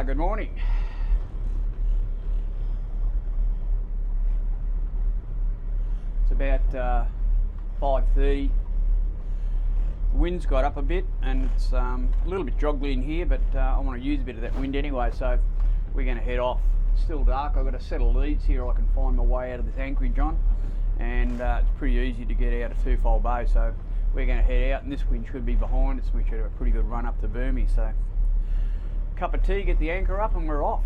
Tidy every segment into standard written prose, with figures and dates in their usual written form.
Good morning. It's about 5:30. The wind's got up a bit and it's a little bit joggly in here, but I want to use a bit of that wind anyway, so we're going to head off. It's still dark. I've got a set of leads here I can find my way out of this anchorage on, and it's pretty easy to get out of Twofold Bay, so we're going to head out, and this wind should be behind us. We should have a pretty good run up to Bermagui, so cup of tea, get the anchor up, and we're off.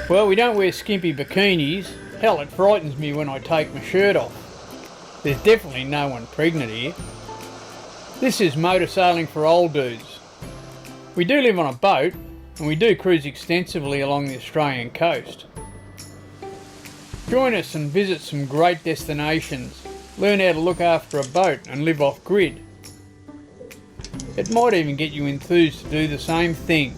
Well, we don't wear skimpy bikinis. Hell, it frightens me when I take my shirt off. There's definitely no one pregnant here. This is motor sailing for old dudes. We do live on a boat, and we do cruise extensively along the Australian coast. Join us and visit some great destinations. Learn how to look after a boat and live off grid. It might even get you enthused to do the same thing.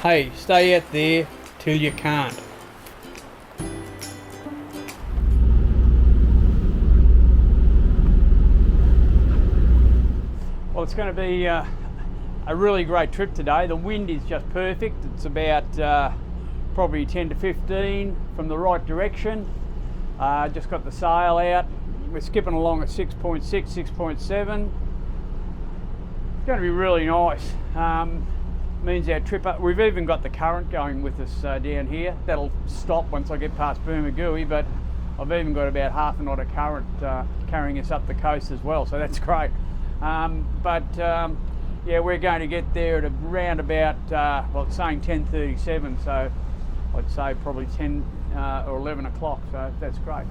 Hey, stay out there till you can't. Well, it's going to be a really great trip today. The wind is just perfect. It's about probably 10 to 15 from the right direction. Just got the sail out. We're skipping along at 6.6, 6.7. It's going to be really nice. Means our trip up, we've even got the current going with us down here. That'll stop once I get past Bermagui, but I've even got about half a knot of current carrying us up the coast as well, so that's great. Yeah, we're going to get there at around about, well, it's saying 10:37, so I'd say probably 10 or 11 o'clock, so that's great.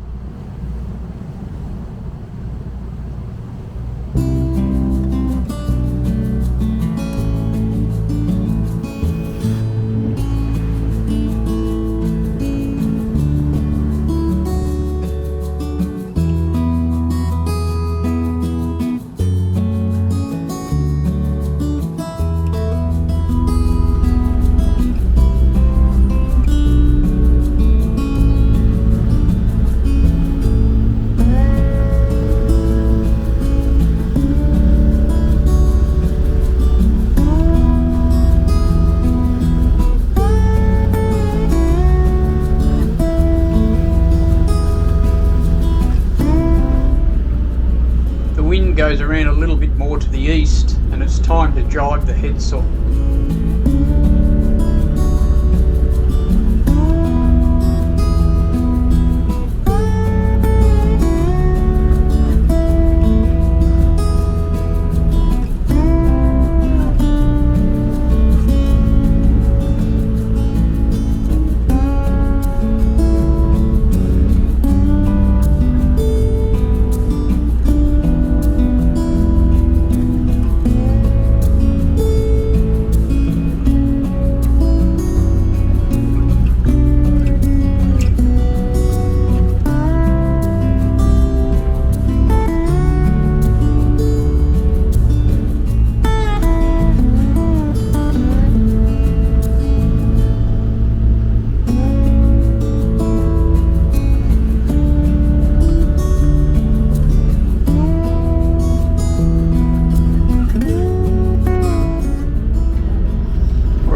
Goes around a little bit more to the east, and it's time to jibe the headsail.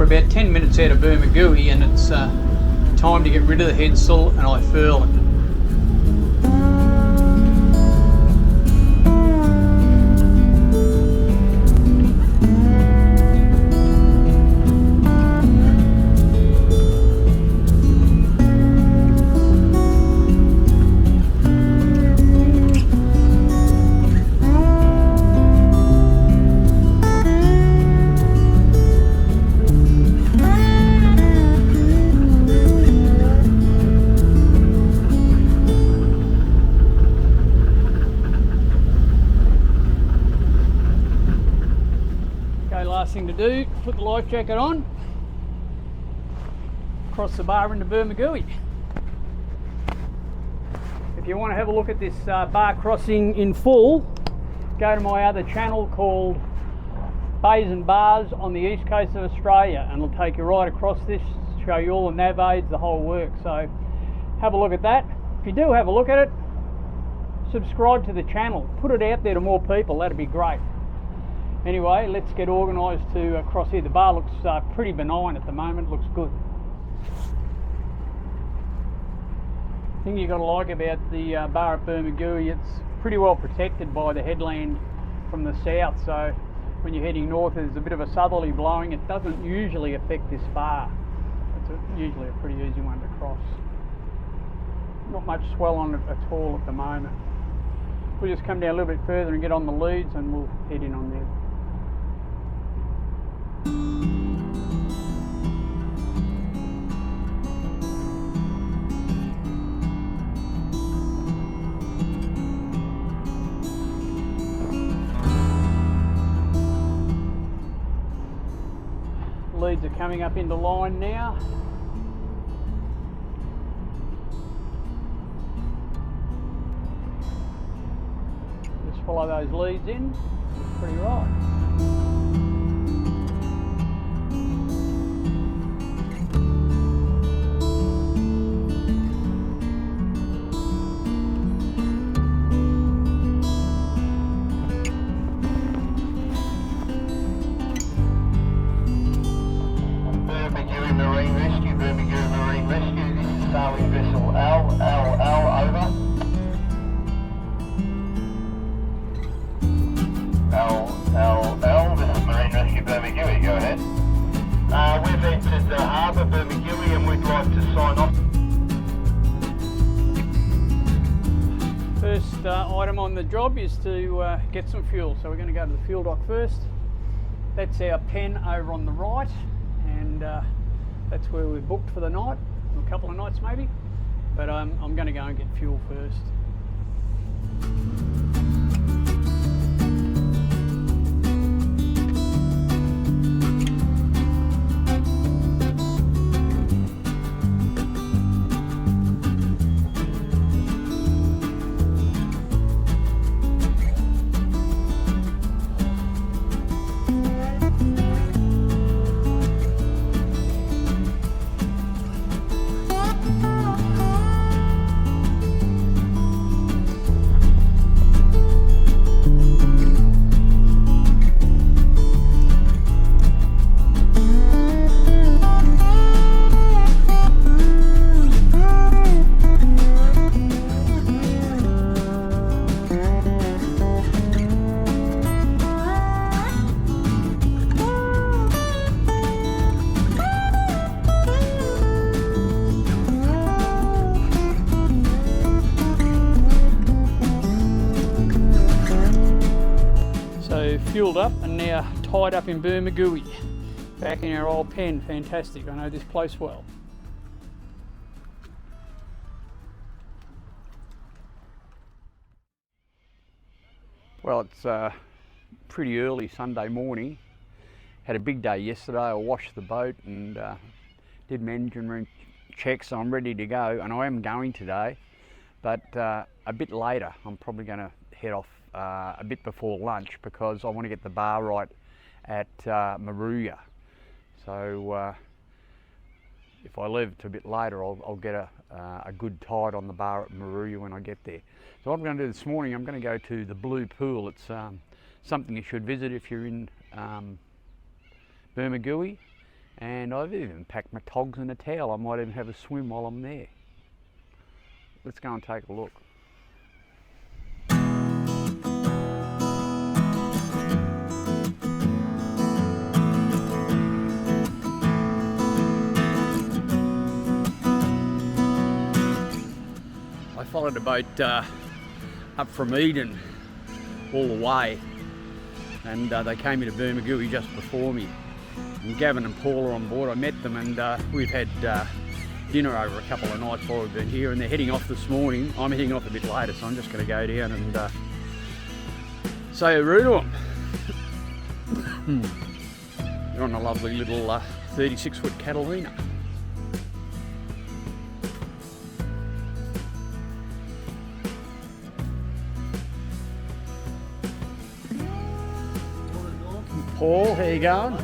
About 10 minutes out of Bermagui, and it's time to get rid of the headsail, and I furl it. Last thing to do, put the life jacket on, cross the bar into Bermagui. If you want to have a look at this bar crossing in full, go to my other channel called Bays and Bars on the east coast of Australia, and it'll take you right across this, show you all the nav aids, the whole work. So have a look at that. If you do have a look at it, subscribe to the channel, put it out there to more people, that'd be great. Anyway, let's get organised to cross here. The bar looks pretty benign at the moment, looks good. The thing you've got to like about the bar at Bermagui, it's pretty well protected by the headland from the south, so when you're heading north there's a bit of a southerly blowing. It doesn't usually affect this bar. It's usually a pretty easy one to cross. Not much swell on it at all at the moment. We'll just come down a little bit further and get on the leads and we'll head in on there. Leads are coming up into line now. Just follow those leads in. Looks pretty right. We've entered the harbour, Bermagui, and we'd like to sign off. First item on the job is to get some fuel, so we're going to go to the fuel dock first. That's our pen over on the right, and that's where we're booked for the night, a couple of nights maybe, but I'm going to go and get fuel first. Fueled up and now tied up in Bermagui, back in our old pen. Fantastic, I know this place well. Well, it's pretty early Sunday morning. Had a big day yesterday. I washed the boat and did my engine room checks, so I'm ready to go, and I am going today, but a bit later. I'm probably going to head off a bit before lunch because I want to get the bar right at Moruya. So if I leave it a bit later, I'll get a good tide on the bar at Moruya when I get there. So what I'm going to do this morning, I'm going to go to the Blue Pool. It's something you should visit if you're in Bermagui, and I've even packed my togs and a towel. I might even have a swim while I'm there. Let's go and take a look. I followed the boat up from Eden all the way, and they came into Bermagui just before me. And Gavin and Paul are on board. I met them, and we've had dinner over a couple of nights while we've been here, and they're heading off this morning. I'm heading off a bit later, so I'm just going to go down and say a roo to them. They're on a lovely little 36-foot Catalina. Paul, how you going?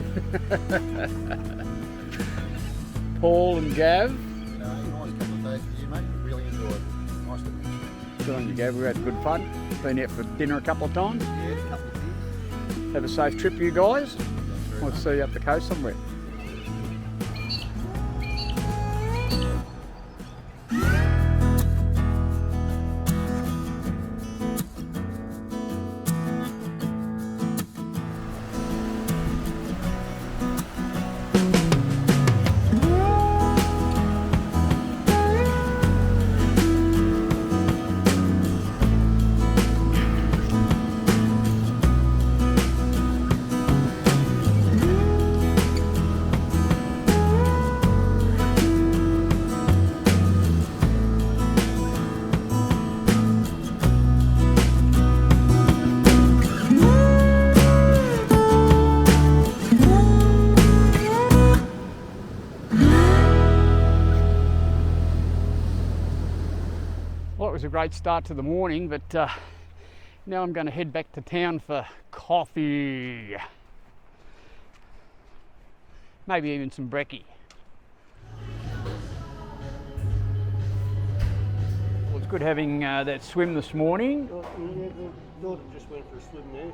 Paul and Gav. Nice couple of days with you, mate. Really enjoyed it. Nice to meet you. Good on you, Gav. We had good fun. Been out for dinner a couple of times. Yeah, a couple of years. Have a safe trip, you guys. Thanks very We'll much. see you up the coast somewhere. Well, it was a great start to the morning, but now I'm going to head back to town for coffee. Maybe even some brekkie. Well, it's good having that swim this morning. Daughter just went for a swim there.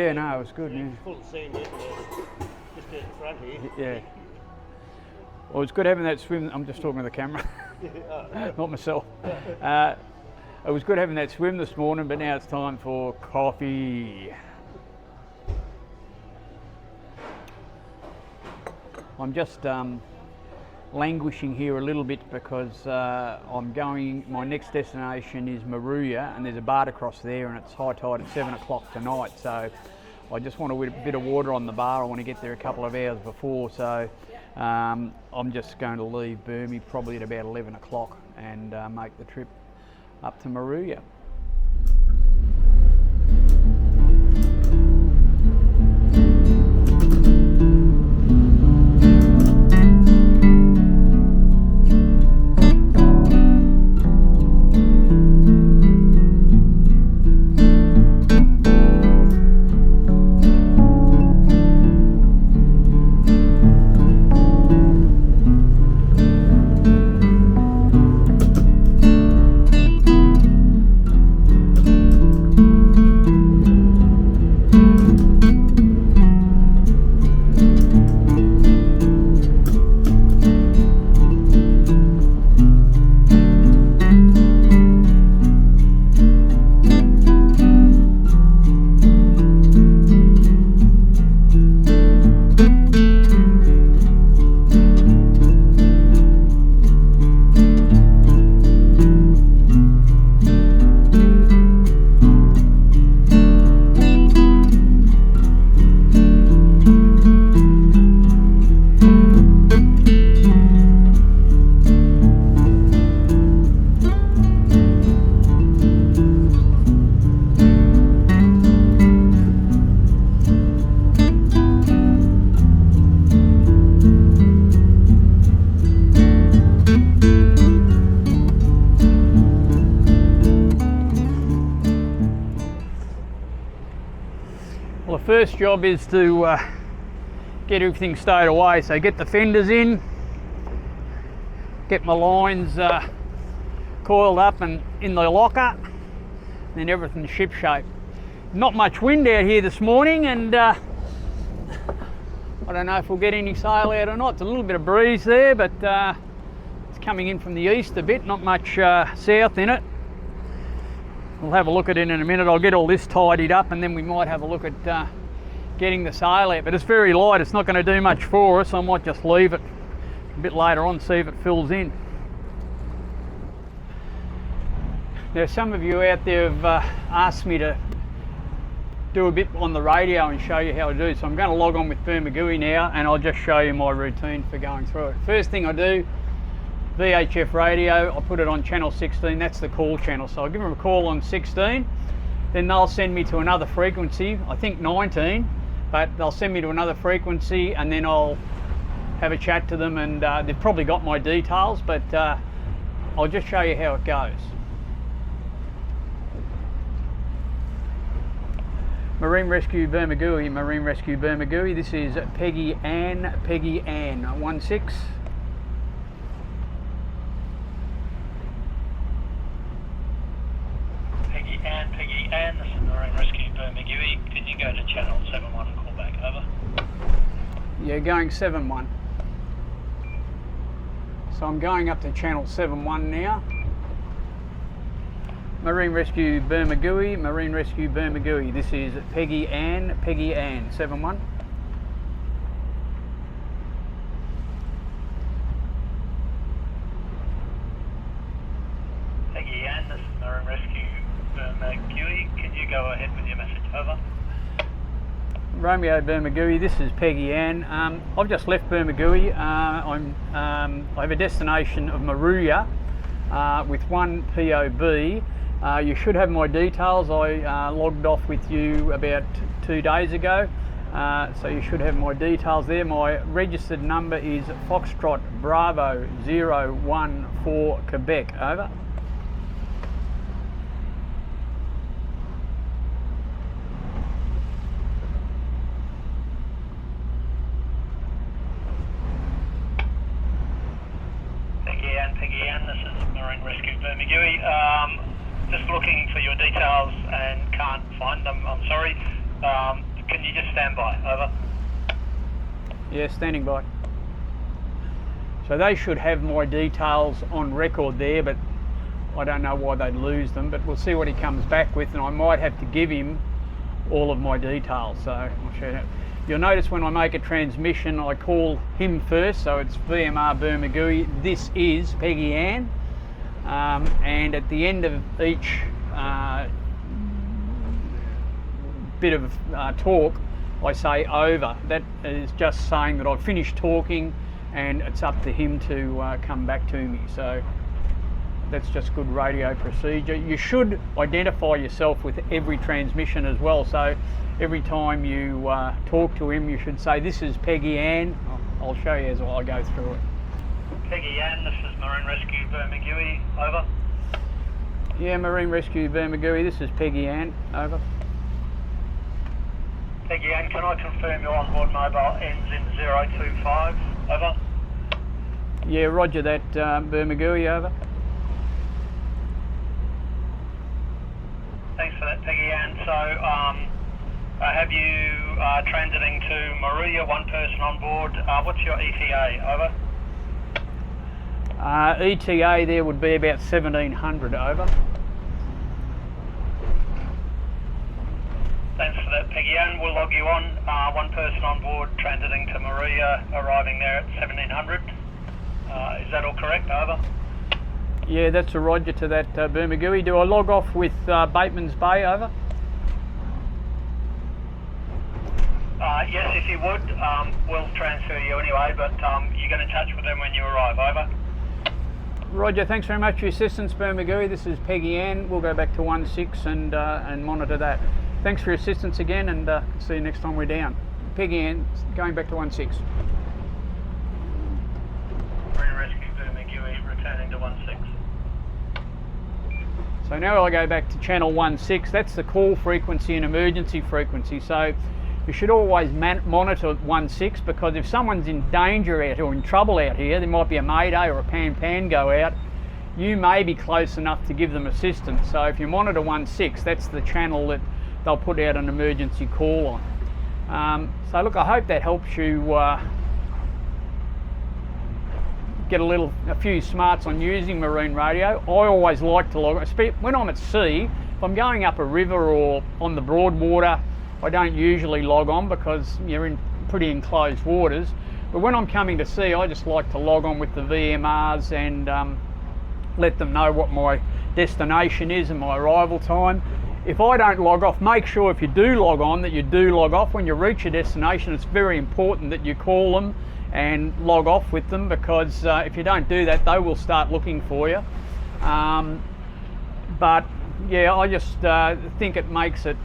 Yeah, no, it was good. Yeah. Full of sand there, just out the front here. Yeah. Well, it's good having that swim. I'm just talking to the camera, not myself. It was good having that swim this morning, but now it's time for coffee. I'm just languishing here a little bit because my next destination is Moruya, and there's a bar across there, and it's high tide at 7 o'clock tonight, so I just want a bit of water on the bar. I want to get there a couple of hours before, so I'm just going to leave Bermagui probably at about 11 o'clock and make the trip up to Moruya. Well, the first job is to get everything stowed away. So get the fenders in, get my lines coiled up and in the locker, then everything's ship shape. Not much wind out here this morning, and I don't know if we'll get any sail out or not. It's a little bit of breeze there, but it's coming in from the east a bit, not much south in it. We'll have a look at it in a minute. I'll get all this tidied up and then we might have a look at getting the sail out, but it's very light. It's not going to do much for us. I might just leave it a bit later on, see if it fills in. Now, some of you out there have asked me to do a bit on the radio and show you how I do. So I'm going to log on with Bermagui now and I'll just show you my routine for going through it. First thing I do, VHF radio, I put it on channel 16, that's the call channel. So I'll give them a call on 16, then they'll send me to another frequency, I think 19, but they'll send me to another frequency and then I'll have a chat to them, and they've probably got my details, but I'll just show you how it goes. Marine Rescue Bermagui, Marine Rescue Bermagui. This is Peggy-Anne, Peggy-Anne, 16. Peggy-Anne, this is Marine Rescue Bermagui. Could you go to channel 71 and call back, over? Yeah, going 7-1. So I'm going up to channel 7-1 now. Marine Rescue Bermagui, Marine Rescue Bermagui. This is Peggy-Anne, Peggy-Anne, 7-1. Peggy-Anne, this is Marine Rescue Bermagui. Can you go ahead with your message, over? Romeo Bermagui, this is Peggy-Anne. I've just left Bermagui. I have a destination of Moruya with one POB. You should have my details. I logged off with you about 2 days ago, so you should have my details there. My registered number is Foxtrot Bravo 014 Quebec, over. Peggy-Anne, this is Marine Rescue Bermagui. Just looking for your details and can't find them, I'm sorry. Can you just stand by, over? Yeah, standing by. So they should have my details on record there, but I don't know why they'd lose them, but we'll see what he comes back with, and I might have to give him all of my details, so I'll show you that. You'll notice when I make a transmission, I call him first, so it's VMR Bermagui. This is Peggy-Anne, and at the end of each bit of talk, I say over. That is just saying that I've finished talking, and it's up to him to come back to me. So that's just good radio procedure. You should identify yourself with every transmission as well. So every time you talk to him, you should say, "This is Peggy-Anne." I'll show you as I go through it. Peggy-Anne, this is Marine Rescue Bermagui, over. Yeah, Marine Rescue Bermagui, this is Peggy-Anne, over. Peggy-Anne, can I confirm your onboard mobile ends in 025, over? Yeah, roger that, Bermagui, over. Thanks for that, Peggy-Anne. So, have you transiting to Moruya, one person on board? What's your ETA, over? ETA there would be about 1700, over. Thanks for that, Peggy-Anne. We'll log you on. One person on board transiting to Moruya, arriving there at 1700. Is that all correct, over? Yeah, that's a roger to that, Bermagui. Do I log off with Bateman's Bay, over? Yes, if you would, we'll transfer you anyway, but you get in touch with them when you arrive, over. Roger, thanks very much for your assistance, Bermagui. This is Peggy-Anne. We'll go back to 16 and monitor that. Thanks for your assistance again, and see you next time we're down. Peggy-Anne, going back to 16. Marine Rescue Bermagui, returning to 16. So now I go back to channel 16. That's the call frequency and emergency frequency. So you should always monitor 16, because if someone's in danger out or in trouble out here, there might be a mayday or a pan go out, you may be close enough to give them assistance. So if you monitor 16, that's the channel that they'll put out an emergency call on. So look, I hope that helps you get a few smarts on using marine radio. I always like to log, when I'm at sea, if I'm going up a river or on the broad water, I don't usually log on because you're in pretty enclosed waters. But when I'm coming to sea, I just like to log on with the VMRs and let them know what my destination is and my arrival time. If I don't log off, make sure if you do log on that you do log off. When you reach your destination, it's very important that you call them and log off with them, because if you don't do that, they will start looking for you. But yeah, I just think it makes it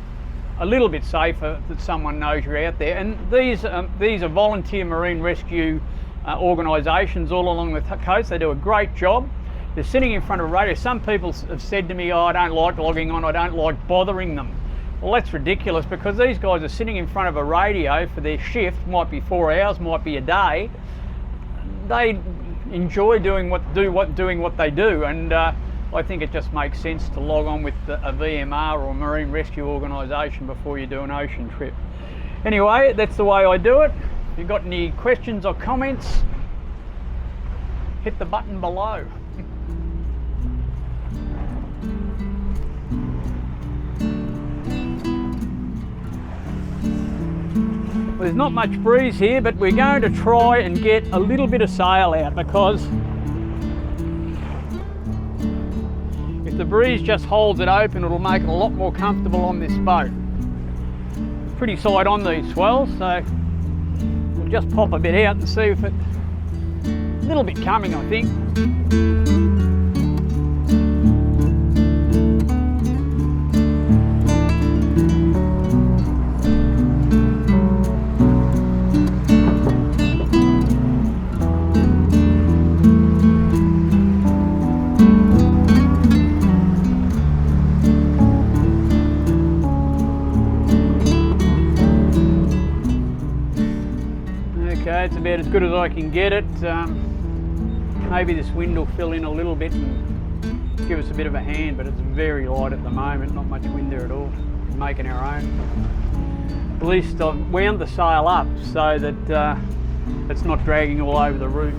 a little bit safer that someone knows you're out there. And these are volunteer marine rescue organisations all along the coast. They do a great job. They're sitting in front of a radio. Some people have said to me, "Oh, I don't like logging on, I don't like bothering them." Well, that's ridiculous, because these guys are sitting in front of a radio for their shift, might be 4 hours, might be a day. They enjoy doing what they do, and I think it just makes sense to log on with a VMR or a marine rescue organisation before you do an ocean trip. Anyway, that's the way I do it. If you've got any questions or comments, hit the button below. There's not much breeze here, but we're going to try and get a little bit of sail out, because if the breeze just holds it open, it'll make it a lot more comfortable on this boat. Pretty side on these swells, so we'll just pop a bit out and see if it's a little bit coming, I think. Okay, it's about as good as I can get it. Maybe this wind will fill in a little bit and give us a bit of a hand, but it's very light at the moment, not much wind there at all. We're making our own. At least I've wound the sail up so that it's not dragging all over the roof.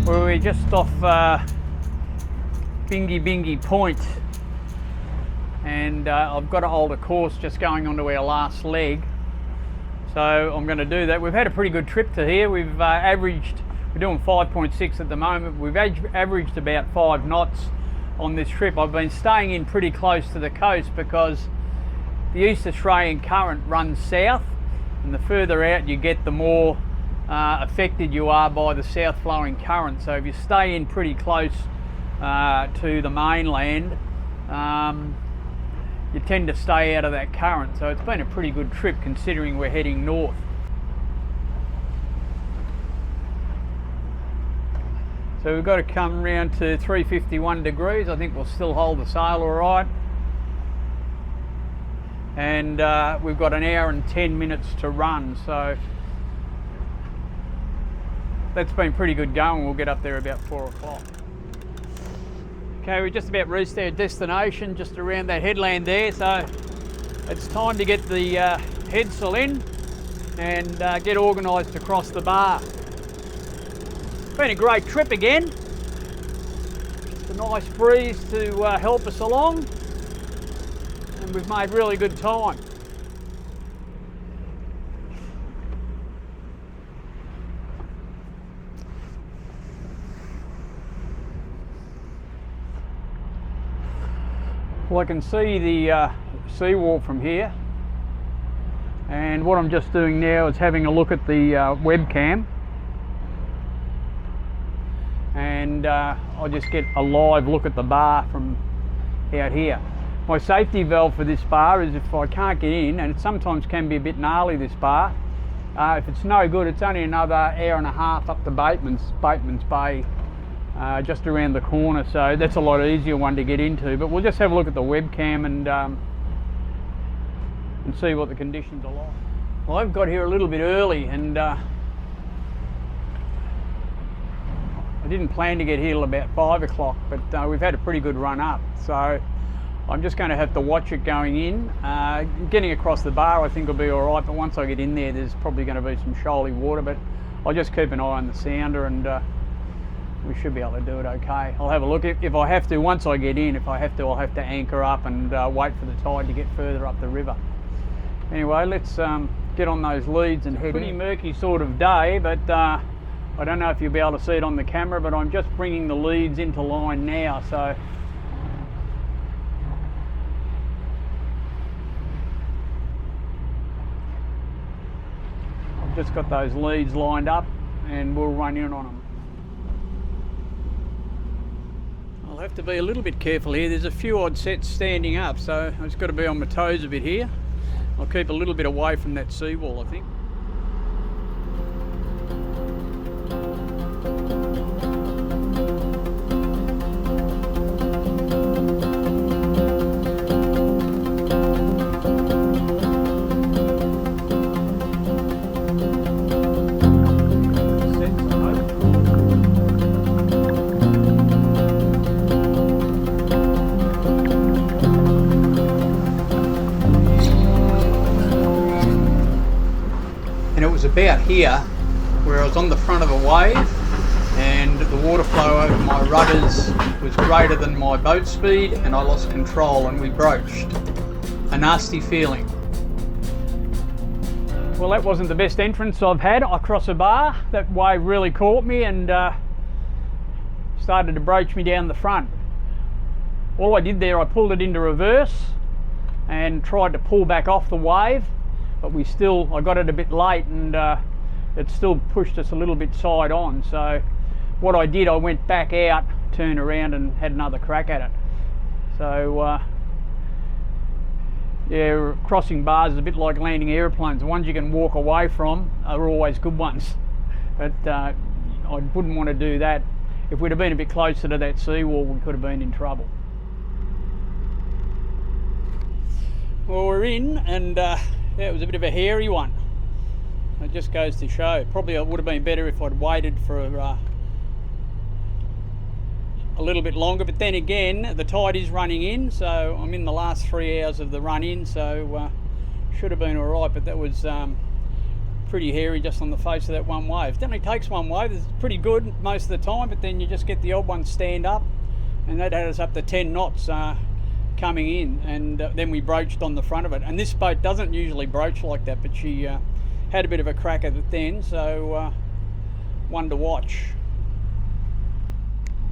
Well, we're just off Bingy Point, and I've got to hold a course just going onto our last leg, so I'm going to do that. We've had a pretty good trip to here. We've averaged, we're doing 5.6 at the moment. We've averaged about 5 knots on this trip. I've been staying in pretty close to the coast because the East Australian current runs south, and the further out you get, the more affected you are by the south flowing current. So if you stay in pretty close to the mainland, you tend to stay out of that current. So it's been a pretty good trip considering we're heading north. So we've got to come round to 351 degrees. I think we'll still hold the sail all right. And we've got an hour and 10 minutes to run. So that's been pretty good going. We'll get up there about 4 o'clock. Okay, we just about reached our destination, just around that headland there, so it's time to get the headsail in and get organised across the bar. It's been a great trip again. Just a nice breeze to help us along, and we've made really good time. Well, I can see the seawall from here, and what I'm just doing now is having a look at the webcam, and I'll just get a live look at the bar from out here. My safety valve for this bar is if I can't get in, and it sometimes can be a bit gnarly, this bar, if it's no good, it's only another hour and a half up to Bateman's Bay, just around the corner, so that's a lot easier one to get into. But we'll just have a look at the webcam and see what the conditions are like. Well, I've got here a little bit early, and I didn't plan to get here till about 5 o'clock, but we've had a pretty good run up, so I'm just going to have to watch it going in. Getting across the bar I think will be alright, but once I get in there there's probably going to be some shoaly water, but I'll just keep an eye on the sounder, and we should be able to do it okay. I'll have a look. If I have to, once I get in, I'll have to anchor up and wait for the tide to get further up the river. Anyway, let's get on those leads and head in. Pretty murky sort of day, but I don't know if you'll be able to see it on the camera, but I'm just bringing the leads into line now, so I've just got those leads lined up and we'll run in on them. I'll have to be a little bit careful here. There's a few odd sets standing up, so I've just got to be on my toes a bit here. I'll keep a little bit away from that seawall, I think. about here where I was on the front of a wave and the water flow over my rudders was greater than my boat speed and I lost control and we broached. A nasty feeling. Well, that wasn't the best entrance I've had across a bar. That wave really caught me and started to broach me down the front. All I did there, I pulled it into reverse and tried to pull back off the wave, but I got it a bit late and it still pushed us a little bit side on. So what I did, I went back out, turned around and had another crack at it. So yeah, crossing bars is a bit like landing airplanes. The ones you can walk away from are always good ones. But I wouldn't want to do that. If we'd have been a bit closer to that seawall, we could have been in trouble. Well, we're in, and yeah, it was a bit of a hairy one. It just goes to show. Probably it would have been better if I'd waited for a little bit longer, but then again, the tide is running in, so I'm in the last 3 hours of the run in, so should have been all right, but that was pretty hairy just on the face of that one wave. It only takes one wave. It's pretty good most of the time, but then you just get the odd one stand up, and that had us up to 10 knots coming in, and then we broached on the front of it. And this boat doesn't usually broach like that, but she had a bit of a crack at it then, so one to watch.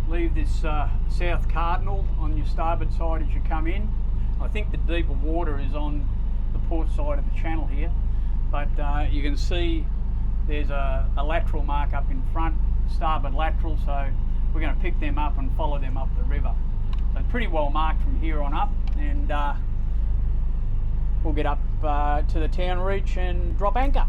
Leave this south cardinal on your starboard side as you come in. I think the deeper water is on the port side of the channel here, but you can see there's a lateral mark up in front, starboard lateral, so we're going to pick them up and follow them up the river. So pretty well marked from here on up, and we'll get up to the town reach and drop anchor.